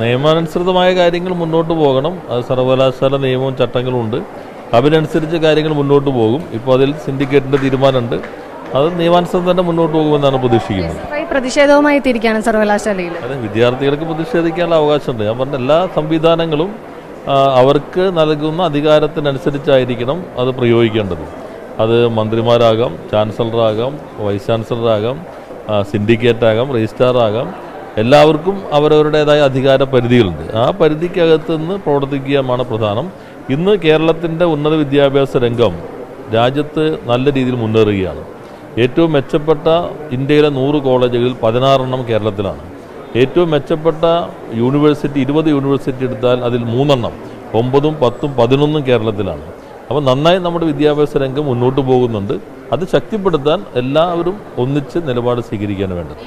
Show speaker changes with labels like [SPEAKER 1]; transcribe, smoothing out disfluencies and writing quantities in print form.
[SPEAKER 1] നിയമാനുസൃതമായ കാര്യങ്ങൾ മുന്നോട്ട് പോകണം. അത് സർവകലാശാല നിയമവും ചട്ടങ്ങളും ഉണ്ട്. അതിനനുസരിച്ച് കാര്യങ്ങൾ മുന്നോട്ട് പോകും. ഇപ്പോൾ അതിൽ സിൻഡിക്കേറ്റിൻ്റെ തീരുമാനമുണ്ട്. അത് നിയമാനുസൃതം തന്നെ മുന്നോട്ട് പോകുമെന്നാണ് പ്രതീക്ഷിക്കുന്നത്.
[SPEAKER 2] പ്രതിഷേധവുമായി തിരിക്കുകയാണ് സർവകലാശാലയിൽ.
[SPEAKER 1] അതെ, വിദ്യാർത്ഥികൾക്ക് പ്രതിഷേധിക്കാനുള്ള അവകാശമുണ്ട്. ഞാൻ പറഞ്ഞ എല്ലാ സംവിധാനങ്ങളും അവർക്ക് നൽകുന്ന അധികാരത്തിനനുസരിച്ചായിരിക്കണം അത് പ്രയോഗിക്കേണ്ടത്. അത് മന്ത്രിമാരാകാം, ചാൻസലറാകാം, വൈസ് ചാൻസലറാകാം, സിൻഡിക്കേറ്റാകാം, രജിസ്ട്രാറാകാം. എല്ലാവർക്കും അവരവരുടേതായ അധികാര പരിധികളുണ്ട്. ആ പരിധിക്കകത്ത് നിന്ന് പ്രവർത്തിക്കുകയാണ് പ്രധാനം. ഇന്ന് കേരളത്തിൻ്റെ ഉന്നത വിദ്യാഭ്യാസ രംഗം രാജ്യത്ത് നല്ല രീതിയിൽ മുന്നേറുകയാണ്. ഏറ്റവും മെച്ചപ്പെട്ട ഇന്ത്യയിലെ 100 കോളേജുകളിൽ 16 കേരളത്തിലാണ്. ഏറ്റവും മെച്ചപ്പെട്ട യൂണിവേഴ്സിറ്റി 20 യൂണിവേഴ്സിറ്റി എടുത്താൽ അതിൽ 3 9, 10, 11 കേരളത്തിലാണ്. അപ്പോൾ നന്നായി നമ്മുടെ വിദ്യാഭ്യാസ രംഗം മുന്നോട്ട് പോകുന്നുണ്ട്. അത് ശക്തിപ്പെടുത്താൻ എല്ലാവരും ഒന്നിച്ച് നിലപാട് സ്വീകരിക്കാൻ വേണ്ടത്.